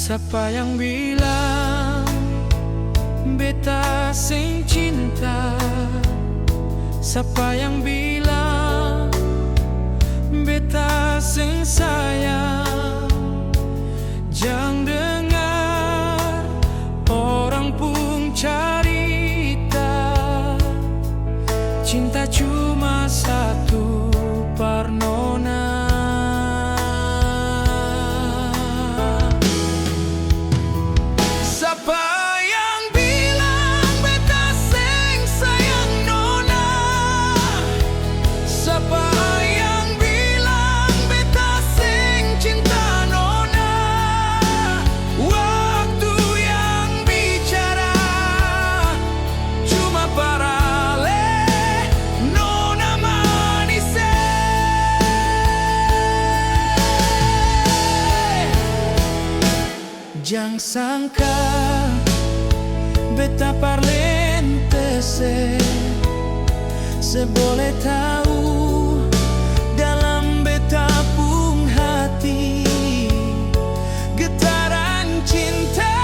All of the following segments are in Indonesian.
Siapa yang bilang beta sing cinta? Siapa yang bilang beta sing sayang? Jangan dengar orang pun cerita, cinta cuma satu parnona. Siapa yang bilang beta sing sayang nona? Siapa yang bilang beta sing cinta nona? Waktu yang bicara cuma parale nona manis. Jangan sangka beta parlente seboleh tahu dalam beta pung hati getaran cinta.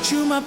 Cuma